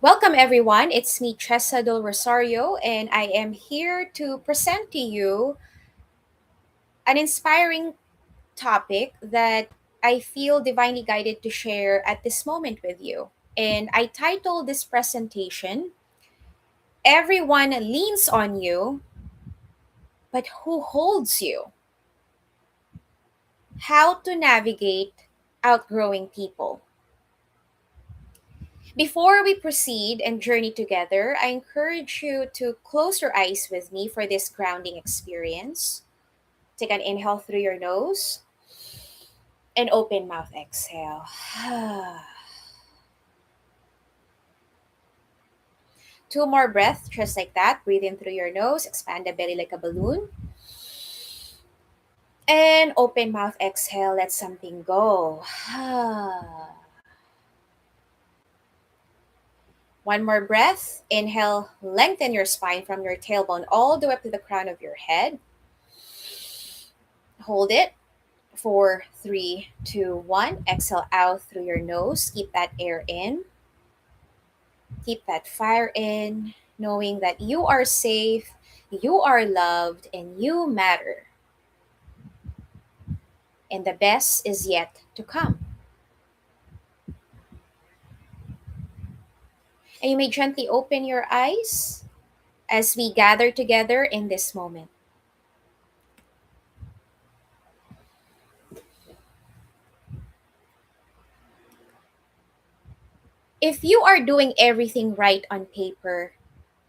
Welcome, everyone. It's me, Chessa Del Rosario, and I am here to present to you an inspiring topic that I feel divinely guided to share at this moment with you. And I titled this presentation, Everyone Leans on You, but Who Holds You? How to Navigate Outgrowing People. Before we proceed and journey together, I encourage you to close your eyes with me for this grounding experience. Take an inhale through your nose and open mouth exhale. Two more breaths, just like that. Breathe in through your nose, expand the belly like a balloon. And open mouth exhale, let something go. One more breath. Inhale, lengthen your spine from your tailbone all the way up to the crown of your head. Hold it. 4, 3, 2, 1. Exhale out through your nose. Keep that air in. Keep that fire in, knowing that you are safe, you are loved, and you matter. And the best is yet to come. And you may gently open your eyes as we gather together in this moment. If you are doing everything right on paper,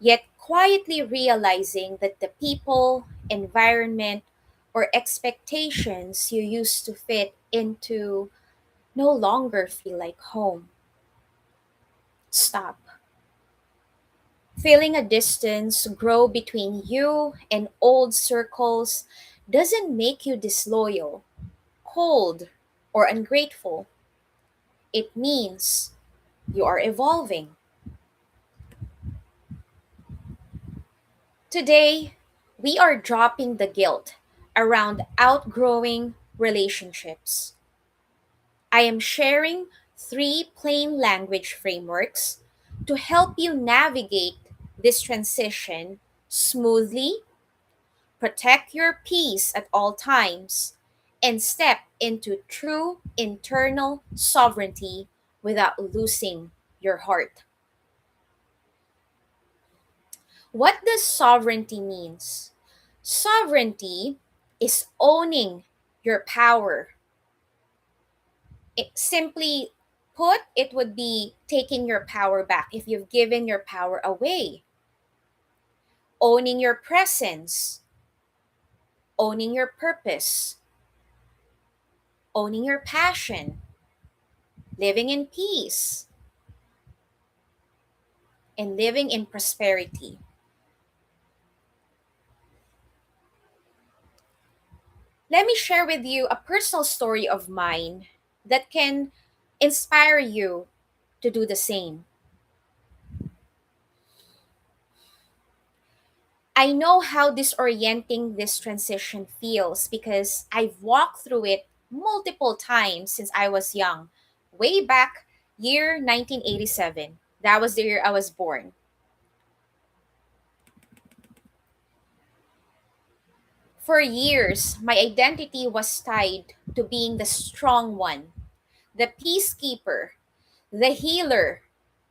yet quietly realizing that the people, environment, or expectations you used to fit into no longer feel like home, stop. Feeling a distance grow between you and old circles doesn't make you disloyal, cold, or ungrateful. It means you are evolving. Today, we are dropping the guilt around outgrowing relationships. I am sharing 3 plain language frameworks to help you navigate this transition smoothly, protect your peace at all times, and step into true internal sovereignty without losing your heart. What does sovereignty means? Sovereignty is owning your power. It simply put, it would be taking your power back if you've given your power away. Owning your presence, owning your purpose, owning your passion, living in peace, and living in prosperity. Let me share with you a personal story of mine that can inspire you to do the same. I know how disorienting this transition feels because I've walked through it multiple times since I was young, way back year 1987. That was the year I was born. For years, my identity was tied to being the strong one, the peacekeeper, the healer,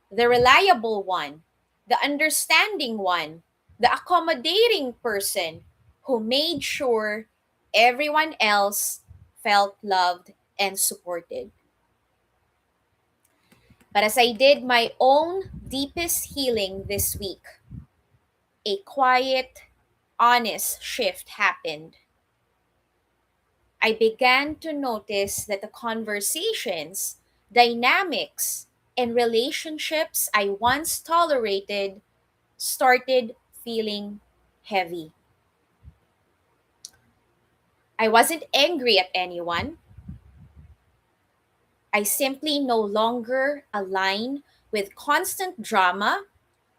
the reliable one, the understanding one, the accommodating person who made sure everyone else felt loved and supported. But as I did my own deepest healing this week, a quiet, honest shift happened. I began to notice that the conversations, dynamics, and relationships I once tolerated started feeling heavy. I wasn't angry at anyone. I simply no longer align with constant drama,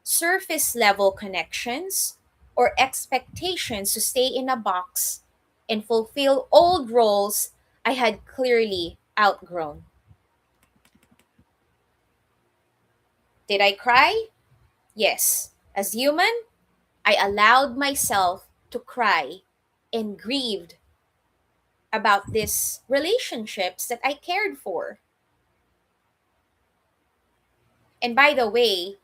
surface level connections, or expectations to stay in a box and fulfill old roles I had clearly outgrown. Did I cry? Yes. As human, I allowed myself to cry and grieved about these relationships that I cared for. And by the way,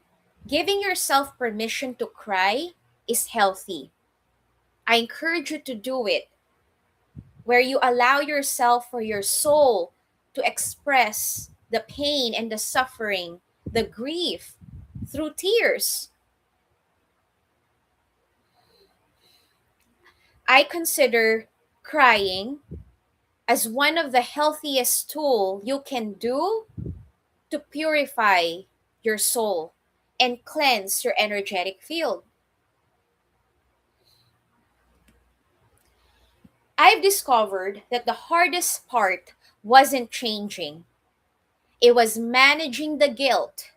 giving yourself permission to cry is healthy. I encourage you to do it, where you allow yourself for your soul to express the pain and the suffering, the grief through tears. I consider crying as one of the healthiest tool you can do to purify your soul and cleanse your energetic field. I've discovered that the hardest part wasn't changing. It was managing the guilt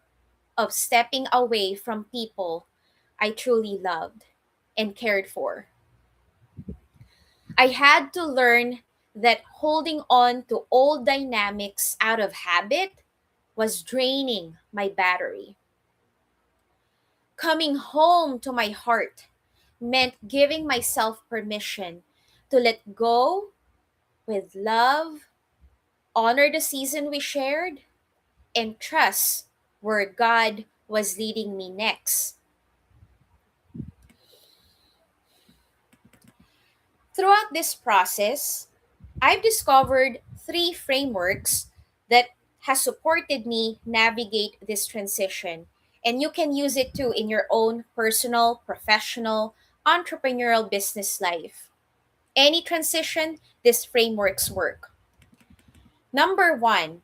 of stepping away from people I truly loved and cared for. I had to learn that holding on to old dynamics out of habit was draining my battery. Coming home to my heart meant giving myself permission to let go with love, honor the season we shared, and trust where God was leading me next. Throughout this process, I've discovered three frameworks that has supported me navigate this transition. And you can use it too in your own personal, professional, entrepreneurial business life. Any transition, these frameworks work. Number one,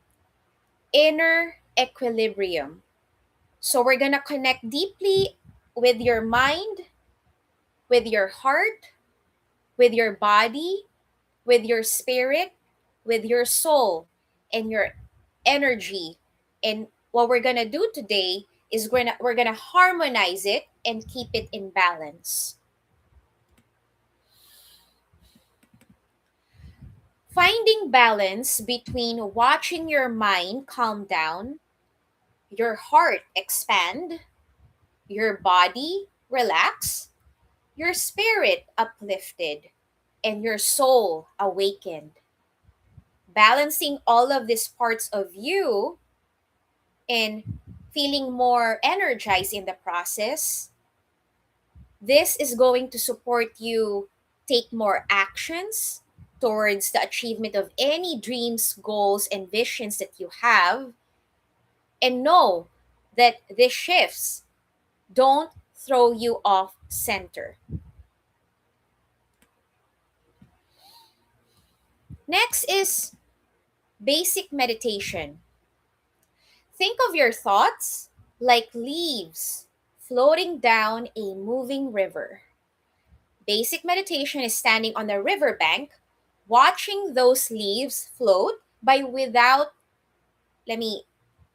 inner equilibrium. So we're going to connect deeply with your mind, with your heart, with your body, with your spirit, with your soul, and your energy. And what we're going to do today is we're going to harmonize it and keep it in balance. Finding balance between watching your mind calm down, your heart expand, your body relax, your spirit uplifted, and your soul awakened. Balancing all of these parts of you and feeling more energized in the process, this is going to support you take more actions towards the achievement of any dreams, goals, and visions that you have. And know that these shifts don't throw you off center. Next is basic meditation. Think of your thoughts like leaves floating down a moving river. Basic meditation is standing on the riverbank, watching those leaves float by without, let me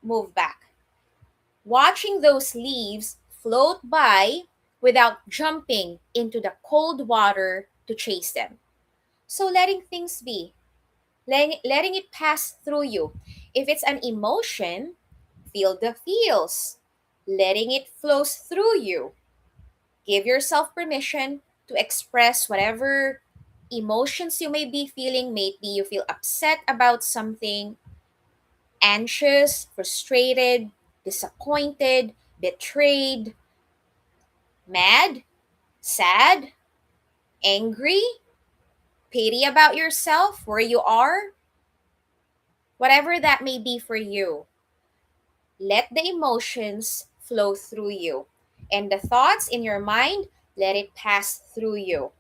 move back. Watching those leaves float by without jumping into the cold water to chase them. So letting things be, letting it pass through you. If it's an emotion, feel the feels, letting it flows through you. Give yourself permission to express whatever emotions you may be feeling. Maybe you feel upset about something, anxious, frustrated, disappointed, betrayed, mad, sad, angry, pity about yourself, where you are, whatever that may be for you. Let the emotions flow through you. And the thoughts in your mind, let it pass through you.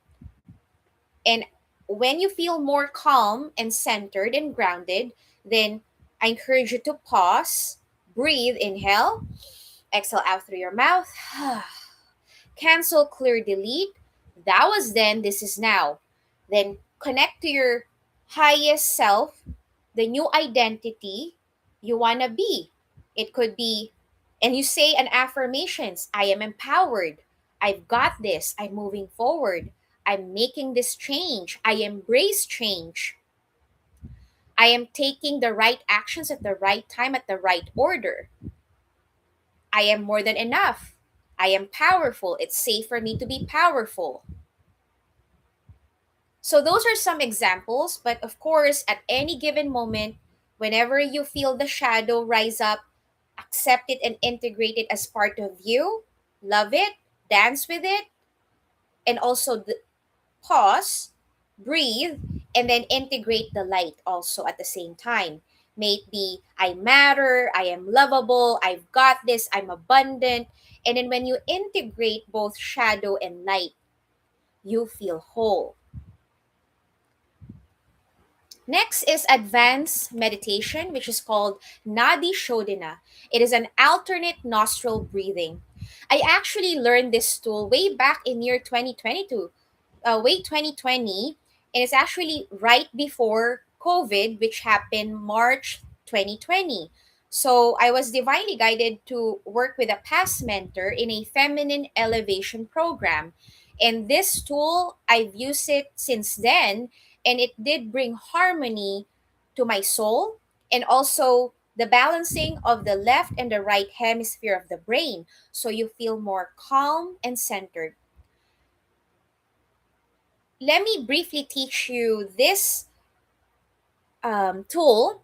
And when you feel more calm and centered and grounded, then I encourage you to pause, breathe, inhale, exhale out through your mouth, cancel, clear, delete. That was then, this is now. Then connect to your highest self, the new identity you want to be. It could be, and you say an affirmations, I am empowered. I've got this. I'm moving forward. I'm making this change. I embrace change. I am taking the right actions at the right time, at the right order. I am more than enough. I am powerful. It's safe for me to be powerful. So, those are some examples, but of course, at any given moment, whenever you feel the shadow rise up, accept it and integrate it as part of you, love it, dance with it, and also pause, breathe, and then integrate the light also at the same time. May it be, I matter, I am lovable, I've got this, I'm abundant. And then when you integrate both shadow and light, you feel whole. Next is advanced meditation, which is called Nadi Shodhana. It is an alternate nostril breathing. I actually learned this tool way back in year 2022, way 2020, and it's actually right before COVID, which happened March 2020. So I was divinely guided to work with a past mentor in a feminine elevation program. And this tool, I've used it since then, and it did bring harmony to my soul and also the balancing of the left and the right hemisphere of the brain. So you feel more calm and centered. Let me briefly teach you this tool.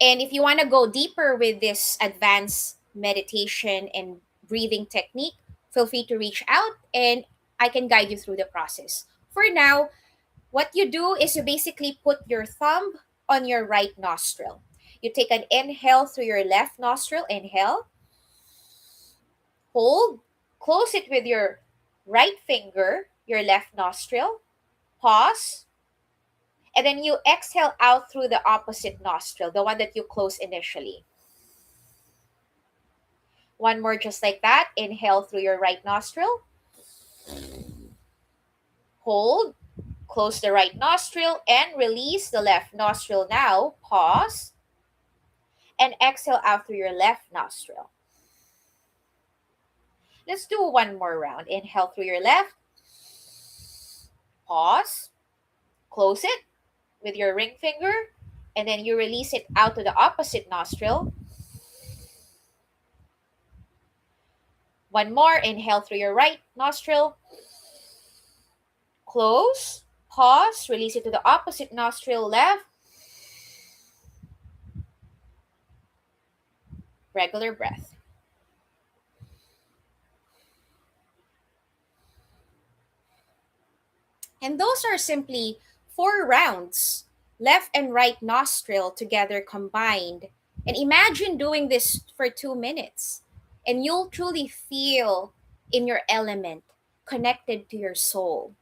And if you want to go deeper with this advanced meditation and breathing technique, feel free to reach out and I can guide you through the process. For now, what you do is you basically put your thumb on your right nostril. You take an inhale through your left nostril, inhale, hold, close it with your right finger, your left nostril, pause, and then you exhale out through the opposite nostril, the one that you close initially. One more just like that. Inhale through your right nostril. Hold. Close the right nostril and release the left nostril now. Pause. And exhale out through your left nostril. Let's do one more round. Inhale through your left. Pause. Close it with your ring finger. And then you release it out to the opposite nostril. One more. Inhale through your right nostril. Close. Pause. Release it to the opposite nostril, left. Regular breath. And those are simply 4 rounds, left and right nostril together combined. And imagine doing this for 2 minutes, and you'll truly feel in your element, connected to your soul.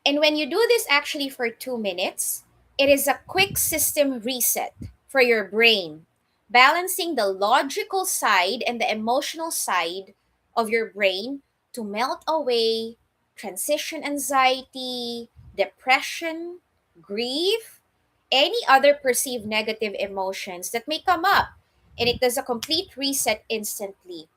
And when you do this actually for 2 minutes, it is a quick system reset for your brain, balancing the logical side and the emotional side of your brain to melt away transition anxiety, depression, grief, any other perceived negative emotions that may come up. And it does a complete reset instantly.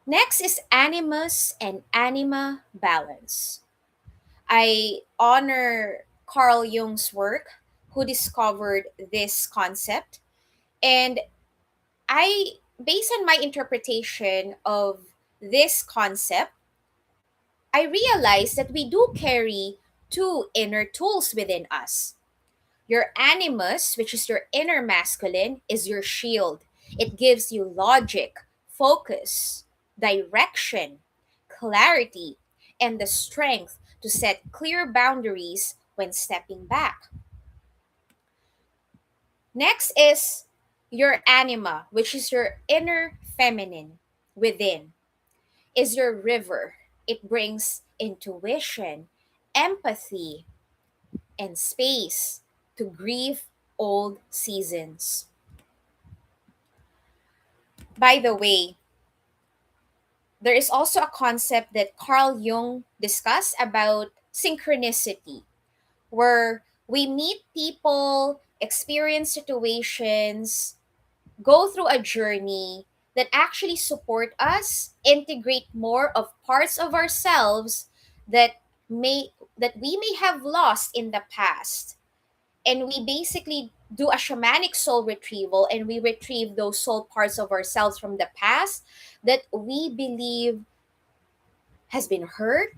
Next is Animus and Anima balance. I honor Carl Jung's work, who discovered this concept. And based on my interpretation of this concept, I realized that we do carry two inner tools within us. Your animus, which is your inner masculine, is your shield. It gives you logic, focus, direction, clarity, and the strength to set clear boundaries when stepping back. Next is your anima, which is your inner feminine within, is your river. It brings intuition, empathy, and space to grieve old seasons. By the way, there is also a concept that Carl Jung discussed about synchronicity, where we meet people, experience situations, go through a journey that actually support us integrate more of parts of ourselves that may that we may have lost in the past. And we basically do a shamanic soul retrieval, and we retrieve those soul parts of ourselves from the past that we believe has been hurt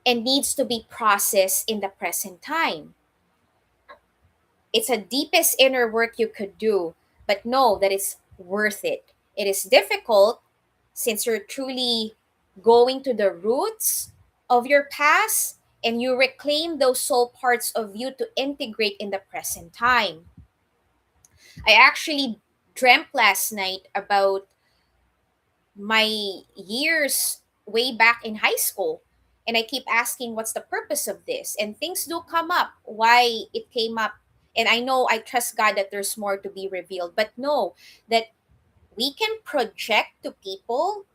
and needs to be processed in the present time. It's a deepest inner work you could do, but know that it's worth it. It is difficult since you're truly going to the roots of your past and you reclaim those soul parts of you to integrate in the present time. I actually dreamt last night about my years way back in high school. And I keep asking, what's the purpose of this? And things do come up, why it came up. And I know I trust God that there's more to be revealed, but know that we can project to people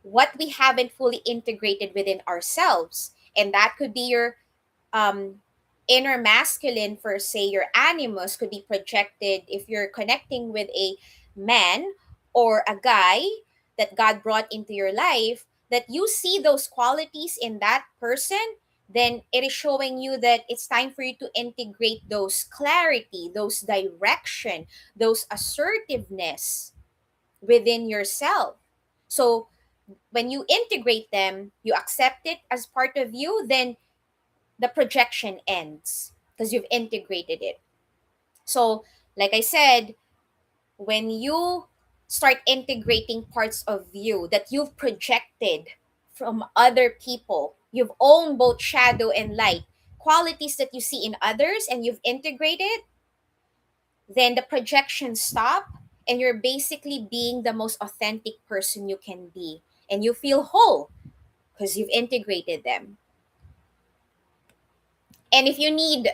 what we haven't fully integrated within ourselves. And that could be your um, inner masculine, for say your animus, could be projected if you're connecting with a man or a guy that God brought into your life, that you see those qualities in that person, then it is showing you that it's time for you to integrate those clarity, those direction, those assertiveness within yourself. So when you integrate them, you accept it as part of you, then the projection ends because you've integrated it. So, like I said, when you start integrating parts of you that you've projected from other people, you've owned both shadow and light, qualities that you see in others, and you've integrated, then the projections stop and you're basically being the most authentic person you can be. And you feel whole because you've integrated them. And if you need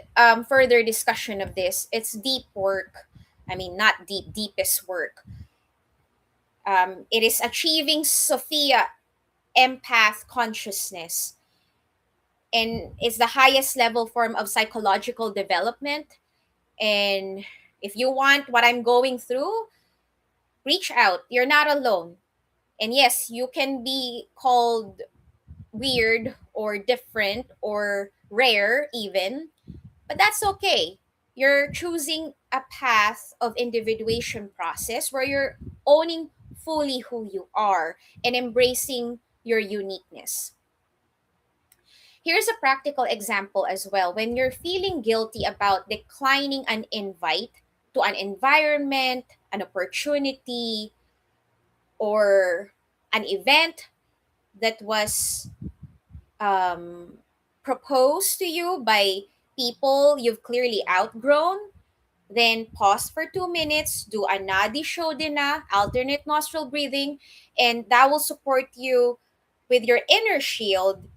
further discussion of this, it's deep work. I mean, not deep, deepest work. It is achieving Sophia empath consciousness. And it's the highest level form of psychological development. And if you want what I'm going through, reach out. You're not alone. And yes, you can be called weird or different or rare, even. But that's okay. You're choosing a path of individuation process where you're owning fully who you are and embracing your uniqueness. Here's a practical example as well. When you're feeling guilty about declining an invite to an environment, an opportunity, or an event that was um, proposed to you by people you've clearly outgrown, then pause for 2 minutes, do a Nadi Shodhana, alternate nostril breathing, and that will support you with your inner shield.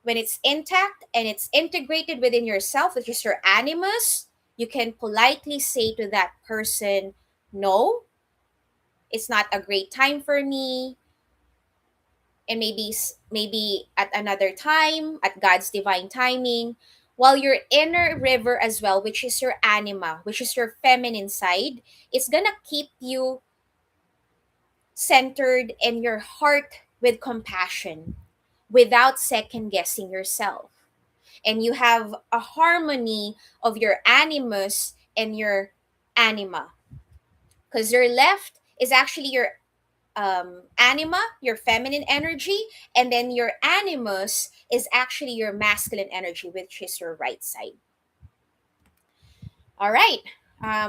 When it's intact and it's integrated within yourself, which is your animus, you can politely say to that person, no, it's not a great time for me, and maybe at another time at God's divine timing, while your inner river as well, which is your anima, which is your feminine side, it's gonna keep you centered in your heart with compassion without second guessing yourself. And you have a harmony of your animus and your anima, because your left is actually your anima, your feminine energy, and then your animus is actually your masculine energy, which is your right side. All right.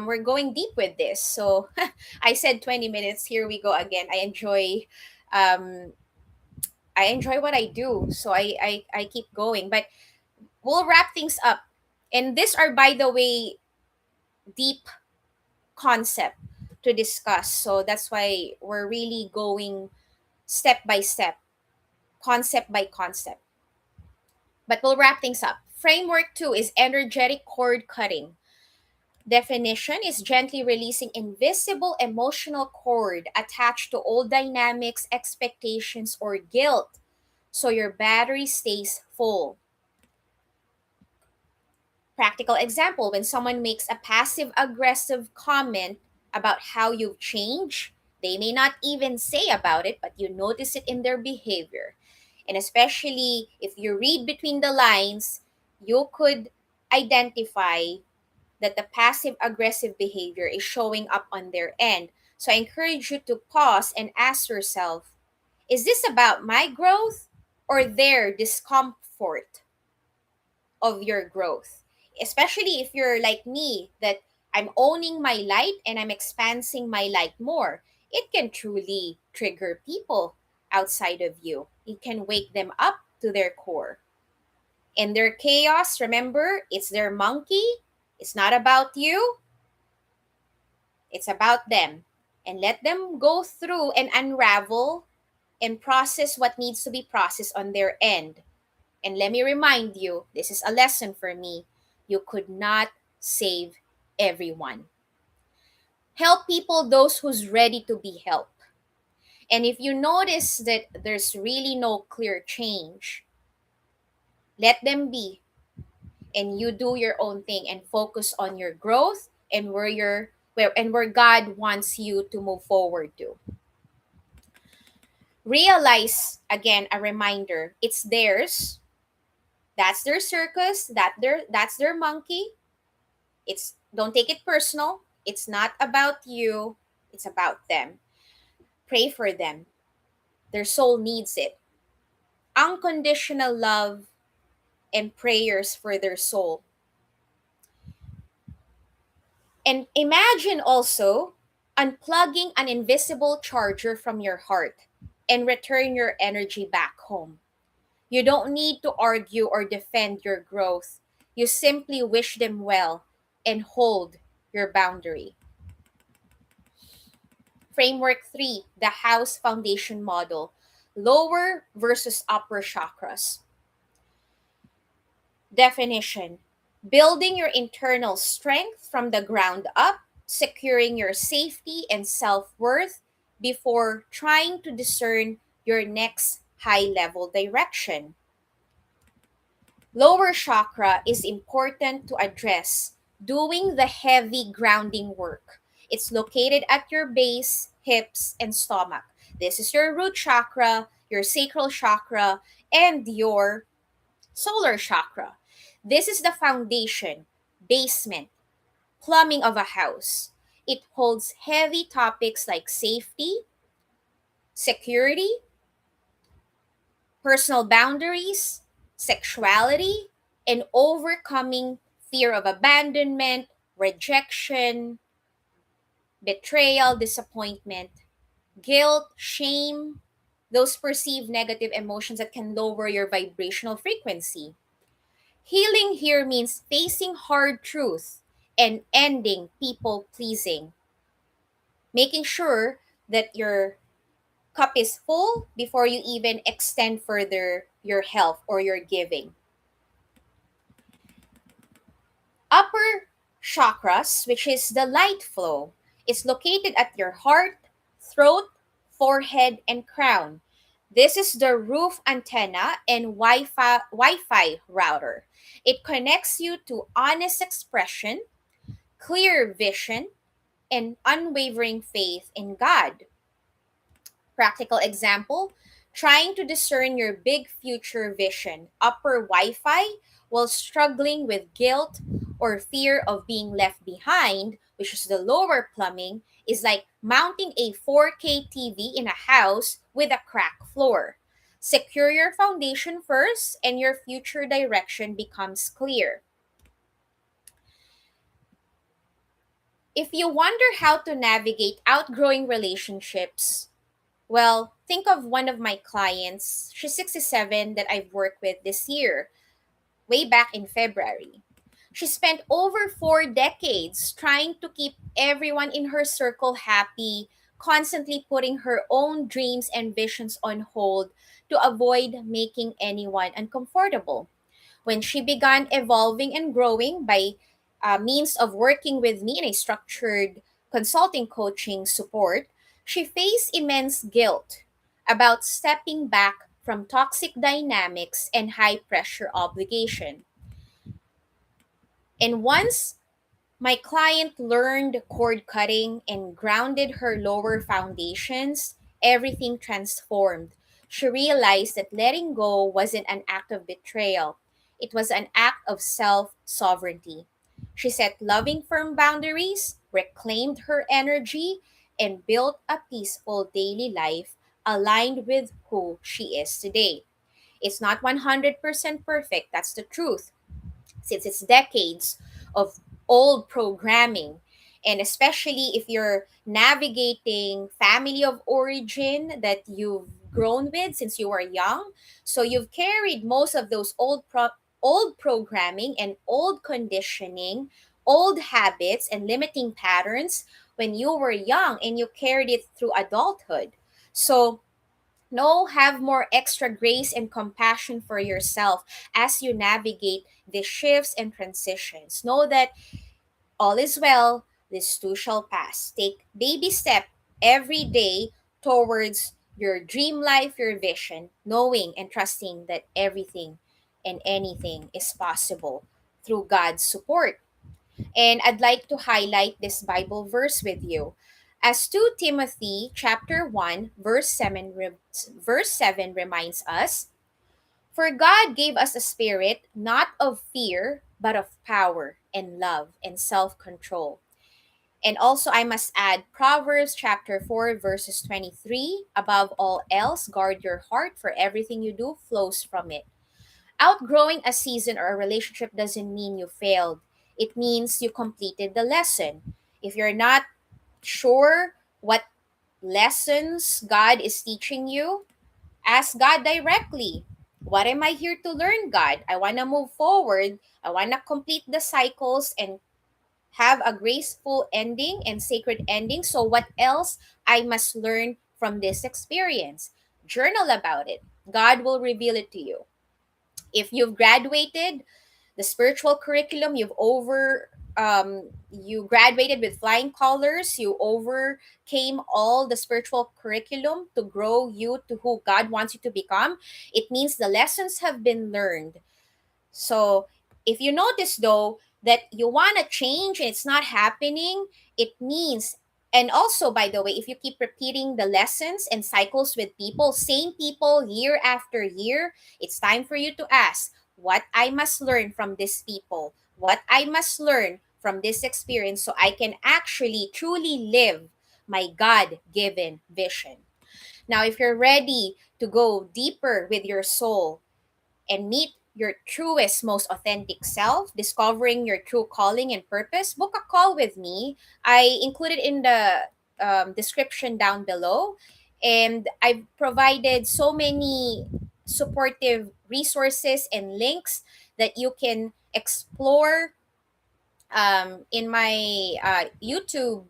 We're going deep with this. So I said 20 minutes. Here we go again. Um, I enjoy what I do. So I keep going. But we'll wrap things up. And these are, by the way, deep concept to discuss. So that's why we're really going step by step, concept by concept. But we'll wrap things up. Framework two is energetic cord cutting. Definition is gently releasing invisible emotional cord attached to old dynamics, expectations, or guilt so your battery stays full. Practical example, when someone makes a passive aggressive comment about how you've changed, they may not even say about it, but you notice it in their behavior. And especially if you read between the lines, you could identify that the passive aggressive behavior is showing up on their end. So I encourage you to pause and ask yourself, is this about my growth or their discomfort of your growth? Especially if you're like me, that I'm owning my light and I'm expanding my light more. It can truly trigger people outside of you. It can wake them up to their core. In their chaos, remember, it's their monkey. It's not about you, it's about them. And let them go through and unravel and process what needs to be processed on their end. And let me remind you, this is a lesson for me. You could not save everyone. Help people, those who's ready to be helped. And if you notice that there's really no clear change, let them be. And you do your own thing and focus on your growth and where God wants you to move forward to. Realize, again, a reminder, it's theirs. That's their circus, that's their monkey. It's, don't take it personal. It's not about you, it's about them. Pray for them. Their soul needs it. Unconditional love and prayers for their soul. And imagine also unplugging an invisible charger from your heart and return your energy back home. You don't need to argue or defend your growth. You simply wish them well and hold your boundary. Framework 3, the house foundation model, lower versus upper chakras. Definition: building your internal strength from the ground up, securing your safety and self worth before trying to discern your next high level direction. Lower chakra is important to address, doing the heavy grounding work. It's located at your base, hips, and stomach. This is your root chakra, your sacral chakra, and your solar chakra. This is the foundation, basement, plumbing of a house. It holds heavy topics like safety, security, personal boundaries, sexuality, and overcoming fear of abandonment, rejection, betrayal, disappointment, guilt, shame, those perceived negative emotions that can lower your vibrational frequency. Healing here means facing hard truth and ending people pleasing, making sure that your cup is full before you even extend further your help or your giving. Upper chakras, which is the light flow, is located at your heart, throat, forehead, and crown. This is the roof antenna and Wi-Fi router. It connects you to honest expression, clear vision, and unwavering faith in God. Practical example, trying to discern your big future vision, upper Wi Fi, while struggling with guilt or fear of being left behind, which is the lower plumbing, is like mounting a 4K TV in a house with a cracked floor. Secure your foundation first, and your future direction becomes clear. If you wonder how to navigate outgrowing relationships, well, think of one of my clients. She's 67 that I've worked with this year, way back in February. She spent over 4 decades trying to keep everyone in her circle happy, constantly putting her own dreams and visions on hold to avoid making anyone uncomfortable. When she began evolving and growing by means of working with me in a structured consulting coaching support, she faced immense guilt about stepping back from toxic dynamics and high pressure obligation. And once my client learned cord cutting and grounded her lower foundations, everything transformed. She realized that letting go wasn't an act of betrayal, it was an act of self sovereignty. She set loving, firm boundaries, reclaimed her energy, and built a peaceful daily life aligned with who she is today. It's not 100% perfect, that's the truth, since it's decades of old programming. And especially if you're navigating family of origin that you've grown with since you were young, so you've carried most of those old programming and old conditioning, old habits and limiting patterns when you were young, and you carried it through adulthood. So no, have more extra grace and compassion for yourself as you navigate the shifts and transitions. Know that all is well, this too shall pass. Take baby step every day towards your dream life, your vision, knowing and trusting that everything and anything is possible through God's support. And I'd like to highlight this Bible verse with you. As 2 Timothy chapter 1 verse 7 reminds us, for God gave us a spirit not of fear, but of power and love and self-control. And also I must add Proverbs chapter 4 verses 23, above all else guard your heart, for everything you do flows from it. Outgrowing a season or a relationship doesn't mean you failed. It means you completed the lesson. If you're not sure what lessons God is teaching you, ask God directly. What am I here to learn, God? I want to move forward. I want to complete the cycles and have a graceful ending and sacred ending. So, what else I must learn from this experience? Journal about it. God will reveal it to you. If you've graduated the spiritual curriculum, you graduated with flying colors, you overcame all the spiritual curriculum to grow you to who God wants you to become, it means the lessons have been learned. So if you notice though that you want to change and it's not happening, it means, and also by the way, if you keep repeating the lessons and cycles with people, same people year after year, it's time for you to ask what I must learn from these people, what I must learn from this experience so I can actually truly live my God given vision. Now, if you're ready to go deeper with your soul, and meet your truest, most authentic self, discovering your true calling and purpose, book a call with me. I included in the description down below. And I've provided so many supportive resources and links that you can explore in my YouTube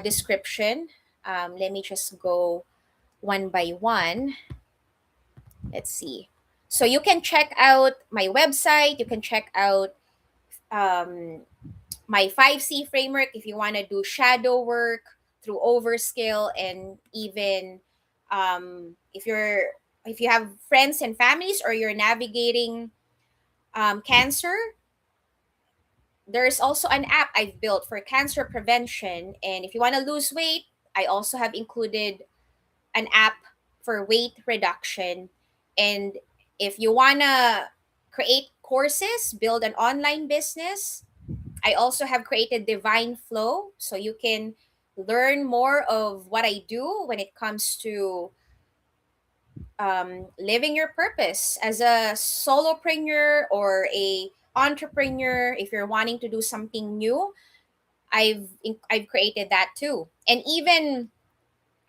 description. Let me just go one by one. Let's see. So you can check out my website. You can check out um, my 5C framework if you want to do shadow work through overskill, and even if you have friends and families or you're navigating cancer, there's also an app I've built for cancer prevention. And if you want to lose weight, I also have included an app for weight reduction. And if you want to create courses, build an online business, I also have created Divine Flow so you can learn more of what I do when it comes to living your purpose as a solopreneur or a entrepreneur. If you're wanting to do something new, I've created that too. And even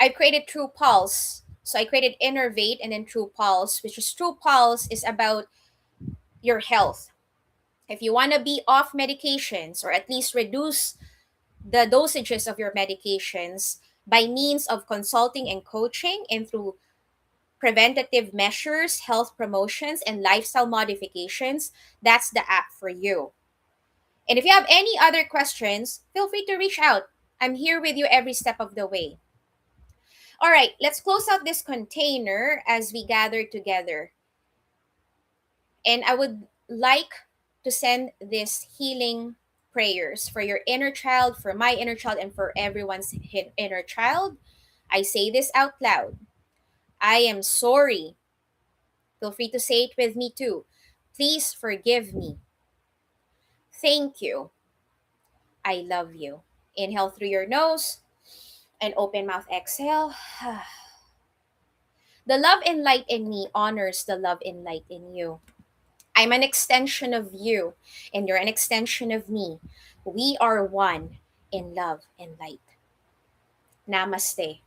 I created True Pulse. So I created Innervate and then True Pulse, which is True Pulse is about your health. If you want to be off medications or at least reduce the dosages of your medications by means of consulting and coaching and through preventative measures, health promotions, and lifestyle modifications, that's the app for you. And if you have any other questions, feel free to reach out. I'm here with you every step of the way. All right, let's close out this container as we gather together. And I would like to send this healing prayers for your inner child, for my inner child, and for everyone's inner child. I say this out loud. I am sorry. Feel free to say it with me too. Please forgive me. Thank you. I love you. Inhale through your nose and open mouth exhale. The love and light in me honors the love and light in you. I'm an extension of you, and you're an extension of me. We are one in love and light. Namaste.